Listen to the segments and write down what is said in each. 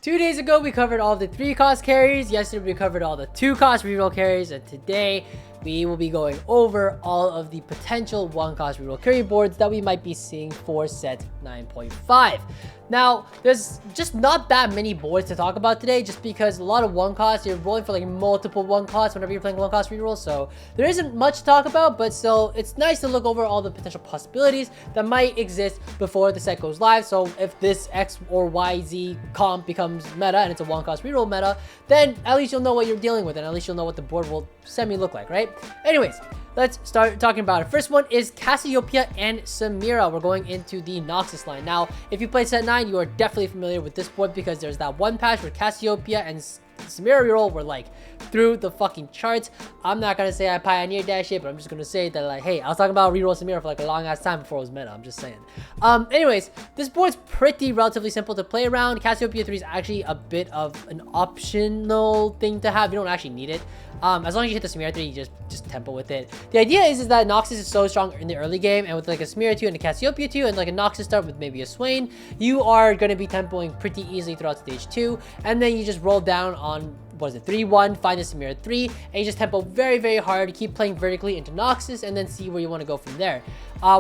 2 days ago, we covered all the 3-cost carries. Yesterday, we covered all the 2-cost reroll carries. And today, we will be going over all of the potential 1-cost reroll carry boards that we might be seeing for set 9.5. Now, there's just not that many boards to talk about today, just because a lot of 1-cost, you're rolling for like multiple 1-costs whenever you're playing 1-cost reroll. So there isn't much to talk about, but still, it's nice to look over all the potential possibilities that might exist before the set goes live. So if this X or Y, Z comp becomes meta and it's a 1-cost reroll meta, then at least you'll know what you're dealing with, and at least you'll know what the board will semi-look like, right? Anyways, let's start talking about it. First one is Cassiopeia and Samira. We're going into the Noxus line. Now, if you play set 9, you are definitely familiar with this board because there's that one patch where Cassiopeia and Samira reroll were like through the fucking charts. I'm not gonna say I pioneered that shit, but I'm just gonna say that, like, hey, I was talking about reroll Samira for like a long ass time before it was meta. I'm just saying. Anyways, this board's pretty relatively simple to play around. Cassiopeia 3 is actually a bit of an optional thing to have. You don't actually need it. As long as you hit the Samira 3, you just tempo with it. The idea is that Noxus is so strong in the early game, and with like a Samira 2 and a Cassiopeia 2 and like a Noxus start with maybe a Swain, you are going to be tempoing pretty easily throughout stage 2, and then you just roll down on, what is it, 3-1, find the Samira 3, and you just tempo very, very hard, keep playing vertically into Noxus, and then see where you want to go from there.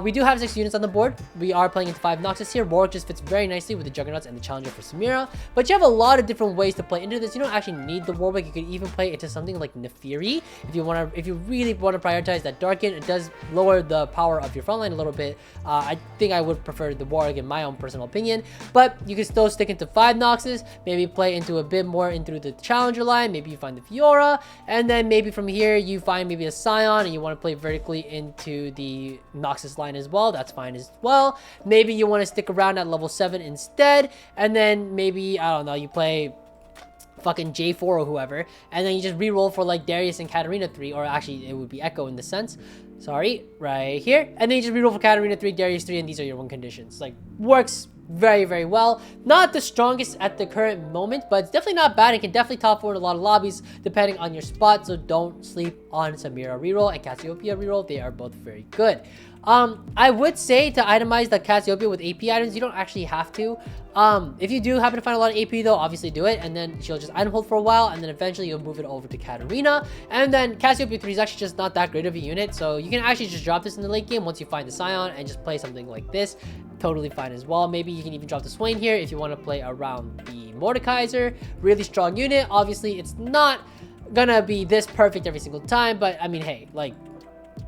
We do have 6 units on the board. We are playing into 5 Noxus here. Warwick just fits very nicely with the Juggernauts and the Challenger for Samira, but you have a lot of different ways to play into this. You don't actually need the Warwick. You could even play into something like Nefiri if you really want to prioritize that Darken. It does lower the power of your frontline a little bit. I think I would prefer the Warwick in my own personal opinion, but you can still stick into 5 Noxus, maybe play into a bit more into the Challenger line. Maybe you find the Fiora, and then maybe from here you find maybe a Scion and you want to play vertically into the Noxus line as well. That's fine as well. Maybe you want to stick around at level 7 instead, and then maybe, I don't know, you play fucking J4 or whoever, and then you just re-roll for like Darius and Katarina 3, or actually it would be Echo in the sense, sorry, right here, and then you just re-roll for Katarina 3, Darius 3, and these are your win conditions. Like, works very, very well. Not the strongest at the current moment, but it's definitely not bad. It can definitely top forward a lot of lobbies depending on your spot, so don't sleep on Samira reroll and Cassiopeia reroll. They are both very good. I would say to itemize the Cassiopeia with AP items. You don't actually have to. If you do happen to find a lot of AP though, obviously do it, and then she'll just item hold for a while, and then eventually you'll move it over to Katarina. And then Cassiopeia 3 is actually just not that great of a unit, so you can actually just drop this in the late game once you find the Scion and just play something like this. Totally fine as well. Maybe you can even drop the Swain here if you want to play around the Mordekaiser. Really strong unit. Obviously, it's not gonna be this perfect every single time, but I mean, hey, like,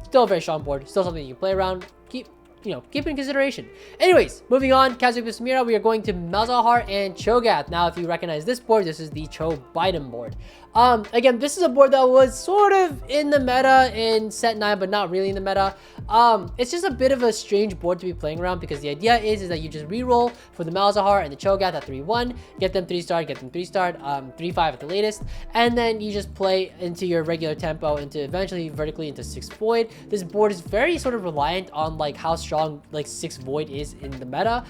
still a very strong board, still something you can play around. Keep it in consideration. Anyways, moving on, Cassiopeia Samira, we are going to Malzahar and Cho'gath. Now, if you recognize this board, this is the Cho-Biden board. Again, this is a board that was sort of in the meta in set 9, but not really in the meta. It's just a bit of a strange board to be playing around because the idea is that you just re-roll for the Malzahar and the Cho'gath at 3-1, get them 3-star, get them 3-star, 3-5 at the latest, and then you just play into your regular tempo into eventually vertically into 6 Void. This board is very sort of reliant on like how strong like 6 Void is in the meta,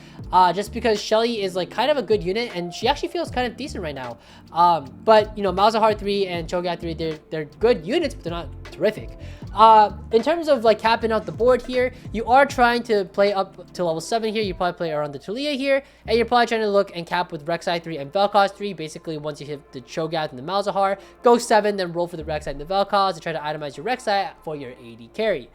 just because Shelly is like kind of a good unit and she actually feels kind of decent right now. But you know, Malzahar 3 and Cho'gath 3, they're good units, but they're not terrific. In terms of like capping out the board here, you are trying to play up to level 7 here. You probably play around the Talia here, and you're probably trying to look and cap with Rek'Sai 3 and Vel'Koz 3. Basically, once you hit the Cho'gath and the Malzahar, go 7, then roll for the Rek'Sai and the Vel'Koz to try to itemize your Rek'Sai for your AD carry.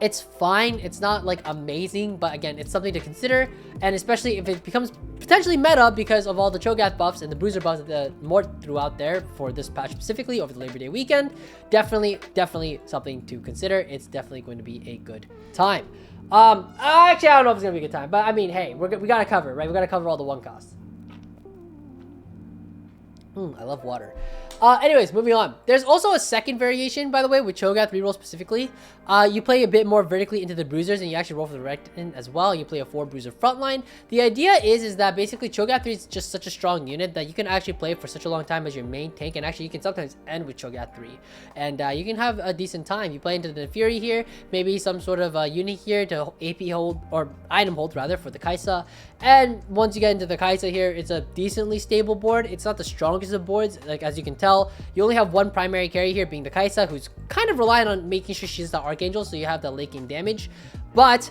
It's fine. It's not like amazing, but again, it's something to consider, and especially if it becomes potentially meta because of all the Cho'gath buffs and the Bruiser buffs that the Mort threw out there for this patch specifically over the Labor Day weekend. Definitely something to consider. It's definitely going to be a good time. Actually, I don't know if it's gonna be a good time, but I mean, hey, we gotta cover it, right? We gotta cover all the 1-costs. I love water. Anyways, moving on. There's also a second variation, by the way, with Cho'gath reroll specifically. You play a bit more vertically into the bruisers, and you actually roll for the renekton as well. You play a 4 bruiser frontline. The idea is that basically Cho'gath 3 is just such a strong unit that you can actually play for such a long time as your main tank, and actually you can sometimes end with Cho'gath 3, and you can have a decent time. You play into the Fury here, maybe some sort of unit here to AP hold, or item hold rather, for the Kai'Sa. And once you get into the Kai'Sa here, it's a decently stable board. It's not the strongest of boards, like as you can tell. You only have one primary carry here, being the Kai'Sa, who's kind of relying on making sure she's the Archangel, so you have that late game damage. But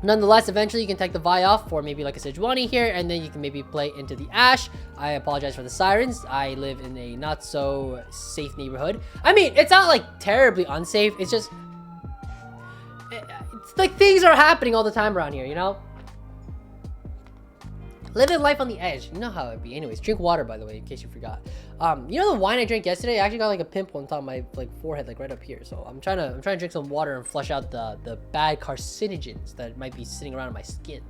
Nonetheless, eventually you can take the Vi off for maybe like a Sejuani here, and then you can maybe play into the Ashe. I apologize for the sirens. I live in a not so safe neighborhood. I mean, it's not like terribly unsafe. It's just, it's like things are happening all the time around here, you know? Living life on the edge. You know how it be. Anyways, drink water, by the way, in case you forgot. You know the wine I drank yesterday? I actually got like a pimple on top of my like forehead, like right up here. So I'm trying to drink some water and flush out the bad carcinogens that might be sitting around in my skin.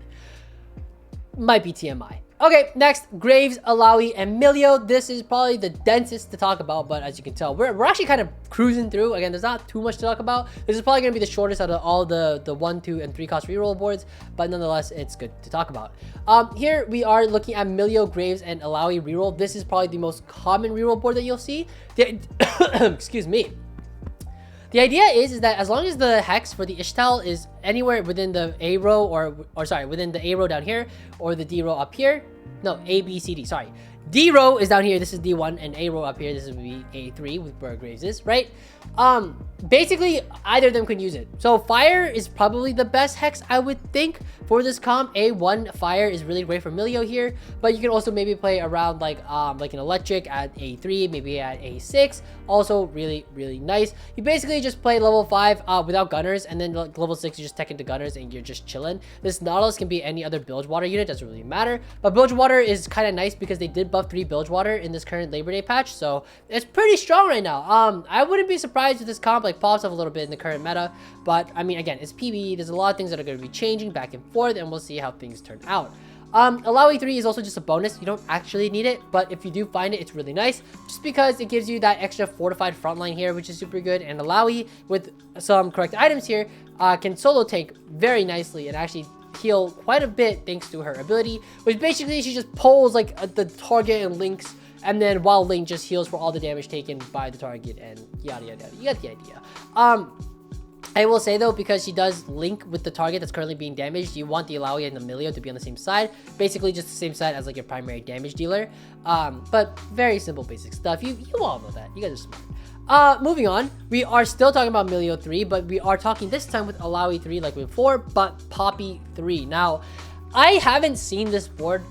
Might be TMI. Okay, next, Graves, illaoi, and milio. This is probably the densest to talk about, but as you can tell, we're actually kind of cruising through. Again, there's not too much to talk about. This is probably going to be the shortest out of all the 1, 2, and 3 cost reroll boards, but nonetheless, it's good to talk about. Here we are looking at milio, Graves, and illaoi reroll. This is probably the most common reroll board that you'll see. Excuse me. The idea is that as long as the hex for the Ishtal is anywhere within the A row or sorry, within the A row down here or the D row up here. No, A, B, C, D, sorry. D row is down here, this is D1, and A row up here, this would be A3 with where Graves is, right? Basically, either of them can use it. So fire is probably the best hex, I would think, for this comp. A1 fire is really great for milio here, but you can also maybe play around like an electric at A3, maybe at A6. Also really, really nice. You basically just play level 5 without gunners, and then like, level 6 you just tech into gunners and you're just chilling. This Nautilus can be any other bilge water unit, doesn't really matter. But bilge water is kind of nice because they did buff 3 bilge water in this current Labor Day patch, so it's pretty strong right now. I wouldn't be surprised if this comp like pops up a little bit in the current meta, but I mean, again, it's PvE. There's a lot of things that are going to be changing back and forth, and we'll see how things turn out. Illaoi 3 is also just a bonus. You don't actually need it, but if you do find it, it's really nice just because it gives you that extra fortified frontline here, which is super good. And illaoi with some correct items here can solo tank very nicely and actually heal quite a bit thanks to her ability, which basically she just pulls like the target and links, and then while Link just heals for all the damage taken by the target and yada yada yada. You get the idea. I will say though, because she does link with the target that's currently being damaged, you want the illaoi and the milio to be on the same side. Basically just the same side as like your primary damage dealer. But very simple basic stuff. You all know that. You guys are smart. Moving on, we are still talking about milio 3, but we are talking this time with illaoi 3 like before, but Poppy 3. Now, I haven't seen this board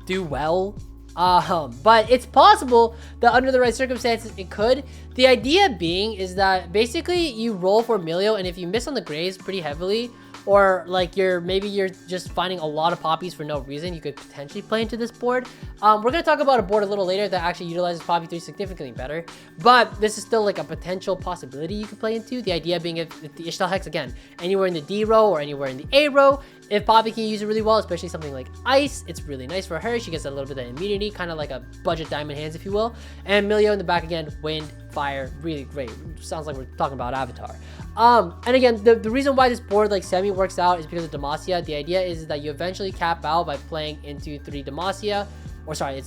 do well, but it's possible that under the right circumstances it could. The idea being is that basically you roll for milio, and if you miss on the Graves pretty heavily, or like maybe you're just finding a lot of poppies for no reason, you could potentially play into this board. We're going to talk about a board a little later that actually utilizes Poppy 3 significantly better, but this is still like a potential possibility you could play into. The idea being if the Ishtal Hex, again, anywhere in the D row or anywhere in the A row, if Poppy can use it really well, especially something like Ice, it's really nice for her. She gets a little bit of immunity, kind of like a budget Diamond Hands, if you will. And milio in the back again, Wind, Fire, really great. Sounds like we're talking about Avatar. And again, the reason why this board like semi works out is because of Demacia. The idea is that you eventually cap out by playing into 3 Demacia. Or sorry,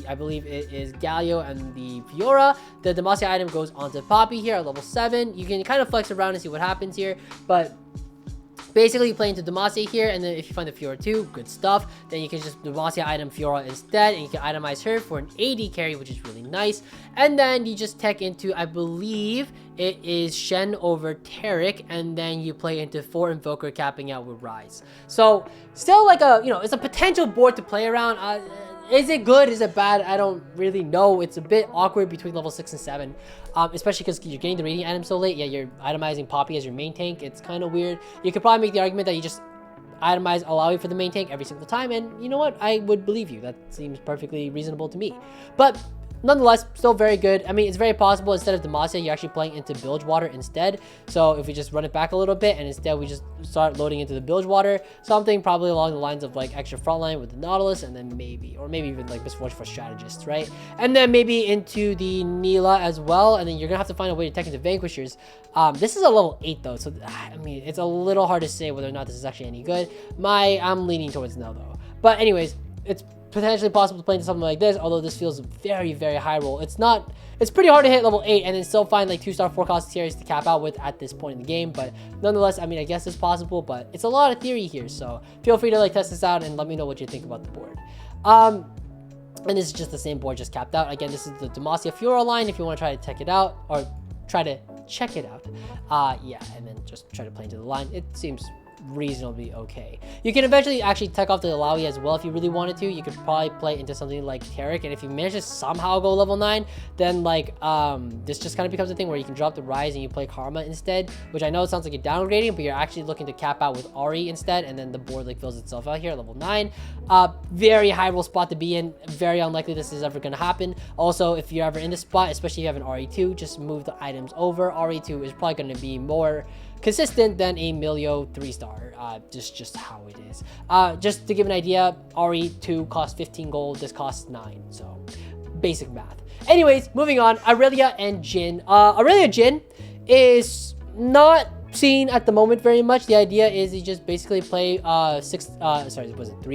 I believe it is Galio and the Fiora. The Demacia item goes onto Poppy here at level 7. You can kind of flex around and see what happens here, but basically you play into Demacia here, and then if you find the Fiora too, good stuff. Then you can just Demacia item Fiora instead, and you can itemize her for an AD carry, which is really nice. And then you just tech into, I believe it is Shen over Taric, and then you play into 4 Invoker capping out with Rise. So still like a, it's a potential board to play around. Is it good? Is it bad? I don't really know. It's a bit awkward between level 6 and 7, especially because you're getting the rating item so late. Yeah, you're itemizing Poppy as your main tank. It's kind of weird. You could probably make the argument that you just itemize illaoi for the main tank every single time, and you know what? I would believe you. That seems perfectly reasonable to me. But nonetheless, still very good. I mean, it's very possible instead of Demacia, you're actually playing into bilge water instead. So if we just run it back a little bit, and instead we just start loading into the bilge water, something probably along the lines of like extra frontline with the Nautilus, and then maybe even like Misfortune for strategists, right? And then maybe into the Nila as well, and then you're gonna have to find a way to tech into Vanquishers. This is a level 8 though, so I mean, it's a little hard to say whether or not this is actually any good. I'm leaning towards no though. But anyways, it's potentially possible to play into something like this, although this feels very, very high roll. It's pretty hard to hit level 8 and then still find like 2-star 4-cost series to cap out with at this point in the game, but nonetheless, I mean, I guess it's possible, but it's a lot of theory here, so feel free to like test this out and let me know what you think about the board. And this is just the same board, just capped out. Again, this is the Demacia Fiora line if you want to try to check it out, or try to check it out. Yeah, and then just try to play into the line. It seems reasonably okay. You can eventually actually tech off the illaoi as well if you really wanted to. You could probably play into something like Tarek, and if you manage to somehow go level 9, then like this just kind of becomes a thing where you can drop the rise and you play Karma instead, which I know it sounds like you're downgrading, but you're actually looking to cap out with Ari instead, and then the board like fills itself out here at level 9. Very high roll spot to be in. Very unlikely this is ever going to happen. Also, if you're ever in this spot, especially if you have an RE2, just move the items over. RE2 is probably going to be more consistent than a milio 3-star. Just how it is. Just to give an idea, RE2 costs 15 gold. This costs 9. So basic math. Anyways, moving on. Irelia and Jhin. Irelia Jhin is not seen at the moment very much. The idea is you just basically play 3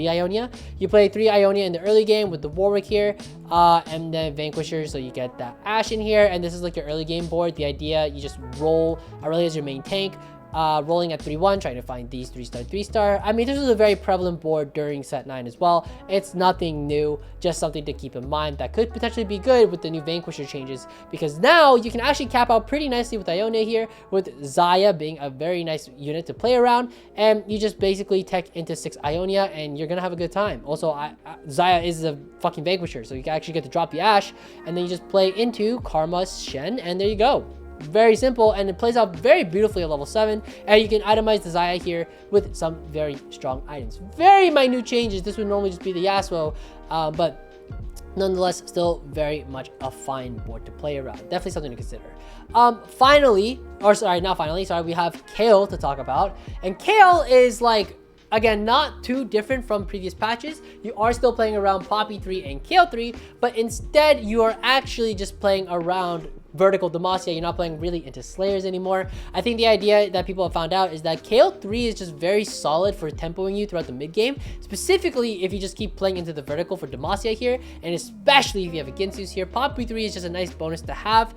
Ionia. You play 3 Ionia in the early game with the Warwick here, and then Vanquisher, so you get that Ash in here, and this is like your early game board. The idea, you just roll Irelia as your main tank, rolling at 3-1, trying to find these 3-star. I mean, this was a very prevalent board during set 9 as well. It's nothing new, just something to keep in mind that could potentially be good with the new Vanquisher changes, because now you can actually cap out pretty nicely with Ionia here, with Xayah being a very nice unit to play around, and you just basically tech into 6 Ionia, and you're gonna have a good time. Also, Xayah is a fucking Vanquisher, so you can actually get to drop the Ash, and then you just play into Karma's Shen, and there you go. Very simple, and it plays out very beautifully at level 7, and you can itemize the Xayah here with some very strong items. Very minute changes. This would normally just be the Yasuo, but nonetheless, still very much a fine board to play around. Definitely something to consider. Finally, we have Kayle to talk about, and Kayle is like, again, not too different from previous patches. You are still playing around Poppy 3 and Kayle 3, but instead you are actually just playing around vertical Demacia. You're not playing really into Slayers anymore. I think the idea that people have found out is that Kayle 3 is just very solid for tempoing you throughout the mid game, specifically if you just keep playing into the vertical for Demacia here, and especially if you have a Ginsu's here. Poppy 3 is just a nice bonus to have.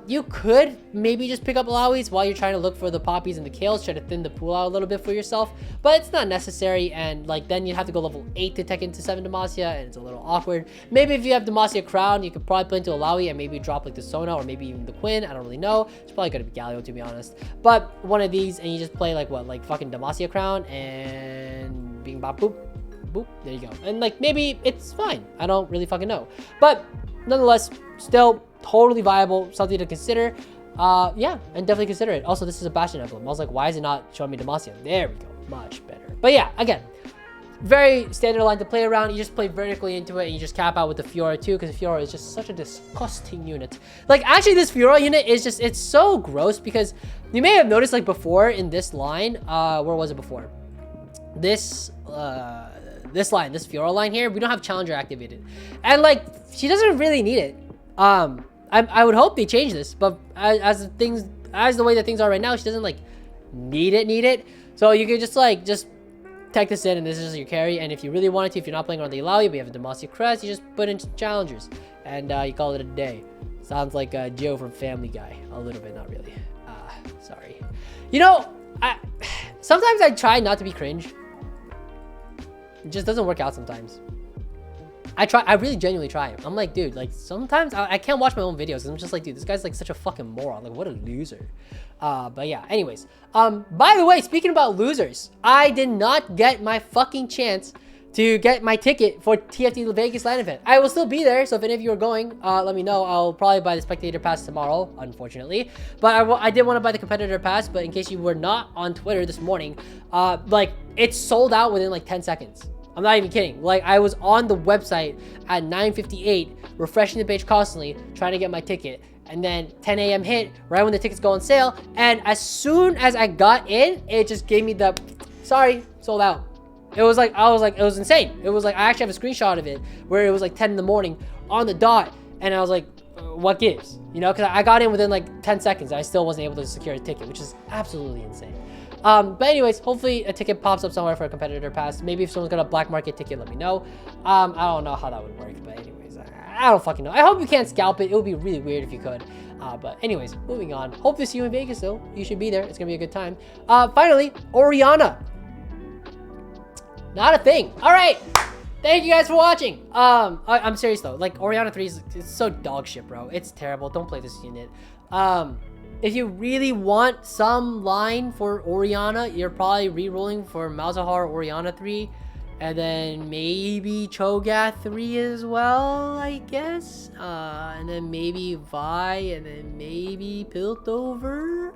You could maybe just pick up illaois while you're trying to look for the Poppies and the Kales, try to thin the pool out a little bit for yourself, but it's not necessary, and like then you'd have to go level 8 to tech into 7 Demacia, and it's a little awkward. Maybe if you have Demacia Crown, you could probably play into illaoi and maybe drop like the Sona or maybe even the Quinn. I don't really know. It's probably gonna be Galio, to be honest, but one of these, and you just play like what, like fucking Demacia Crown and bing bop boop boop, there you go, and like maybe it's fine. I don't really fucking know, but nonetheless, still totally viable, something to consider. Yeah, and definitely consider it. Also, this is a Bastion emblem. I was like, why is it not showing me Demacia? There we go, much better. But yeah, again, very standard line to play around. You just play vertically into it, and you just cap out with the Fiora too, because Fiora is just such a disgusting unit. Like, actually, this Fiora unit is just, it's so gross, because you may have noticed, like, before in this line, where was it before? This line, this Fiora line here, we don't have Challenger activated. And, like, she doesn't really need it. I would hope they change this, but as the way that things are right now, she doesn't, like, need it. So you can just tech this in, and this is your carry. And if you really wanted to, if you're not playing on the illaoi, but you have a Demacia Crest, you just put in challengers, and you call it a day. Sounds like Joe from Family Guy, a little bit, not really. Sorry. You know, sometimes I try not to be cringe. It just doesn't work out sometimes. I really genuinely try. I'm like, dude, like sometimes I can't watch my own videos, and I'm just like, dude, this guy's like such a fucking moron. Like, what a loser. But yeah, anyways. By the way, speaking about losers, I did not get my fucking chance to get my ticket for TFT Vegas LAN event. I will still be there, so if any of you are going, let me know. I'll probably buy the spectator pass tomorrow, unfortunately. But I did want to buy the competitor pass, but in case you were not on Twitter this morning, like, it's sold out within like 10 seconds. I'm not even kidding. Like, I was on the website at 9:58, refreshing the page constantly, trying to get my ticket. And then 10 a.m. hit, right when the tickets go on sale. And as soon as I got in, it just gave me the, sorry, sold out. It was like, it was insane. It was like, I actually have a screenshot of it where it was like 10 in the morning on the dot. And I was like, what gives? You know, because I got in within like 10 seconds. I still wasn't able to secure a ticket, which is absolutely insane. But anyways, hopefully a ticket pops up somewhere for a competitor pass. Maybe if someone's got a black market ticket, let me know. I don't know how that would work, but anyways, I don't fucking know. I hope you can't scalp it. It would be really weird if you could. But anyways, moving on. Hope to see you in Vegas though. You should be there. It's gonna be a good time. Finally, Orianna. Not a thing. All right. Thank you guys for watching. I'm serious though. Like, Orianna 3 is, it's so dog shit, bro. It's terrible. Don't play this unit. if you really want some line for Orianna, you're probably re-rolling for Malzahar Orianna 3. And then maybe cho'gath 3 as well, I guess. And then maybe Vi, and then maybe Piltover.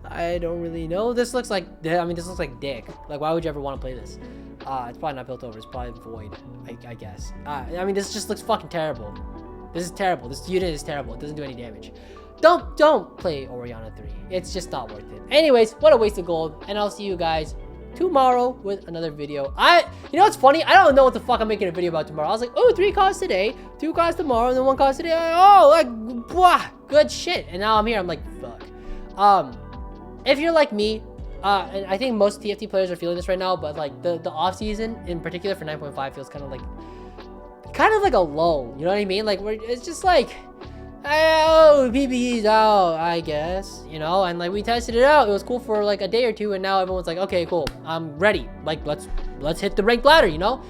I don't really know. This looks like, I mean, this looks like dick. Like, why would you ever want to play this? It's probably not Piltover. It's probably Void, I guess. I mean, this just looks fucking terrible. This is terrible. This unit is terrible. It doesn't do any damage. Don't play Orianna 3. It's just not worth it. Anyways, what a waste of gold. And I'll see you guys tomorrow with another video. You know what's funny? I don't know what the fuck I'm making a video about tomorrow. I was like, oh, 3 costs today, 2 costs tomorrow, and then 1 cost today. Oh, like, blah, good shit. And now I'm here. I'm like, fuck. If you're like me, and I think most TFT players are feeling this right now, but like the off season in particular for 9.5 feels kind of like a lull. You know what I mean? Like, it's just like, oh, PBE's out, I guess, you know, and like we tested it out. It was cool for like a day or two, and now everyone's like, okay, cool, I'm ready. Like, let's hit the ranked ladder, you know.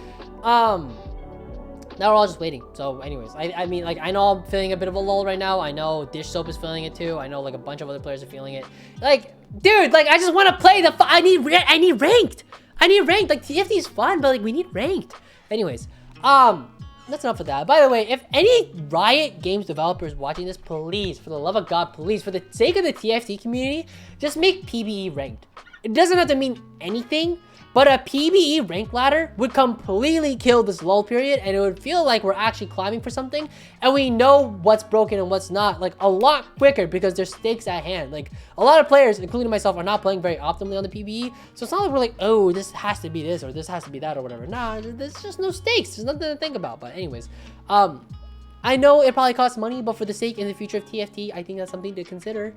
Now we're all just waiting. So anyways, I mean, like, I know I'm feeling a bit of a lull right now. I know Dish Soap is feeling it too. I know like a bunch of other players are feeling it. Like, dude, like, I just want to play I need ranked. Like, TFT is fun, but like we need ranked. Anyways, that's enough of that. By the way, if any Riot Games developers watching this, please, for the love of God, please, for the sake of the TFT community, just make PBE ranked. It doesn't have to mean anything, but a PBE rank ladder would completely kill this lull period, and it would feel like we're actually climbing for something, and we know what's broken and what's not, like, a lot quicker because there's stakes at hand. Like, a lot of players, including myself, are not playing very optimally on the PBE, so it's not like we're like, oh, this has to be this, or this has to be that, or whatever. Nah, there's just no stakes. There's nothing to think about. But anyways, I know it probably costs money, but for the sake in the future of TFT, I think that's something to consider.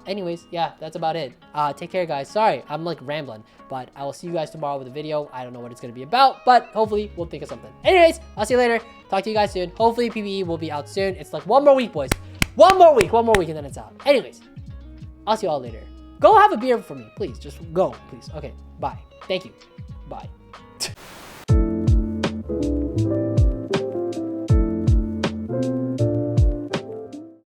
Anyways, yeah, that's about it. Take care, guys. Sorry, I'm like rambling, but I will see you guys tomorrow with a video. I don't know what it's going to be about, but hopefully we'll think of something. Anyways, I'll see you later. Talk to you guys soon. Hopefully PBE will be out soon. It's like 1 more week, boys. 1 more week, and then it's out. Anyways, I'll see you all later. Go have a beer for me, please. Just go, please. Okay, bye. Thank you. Bye.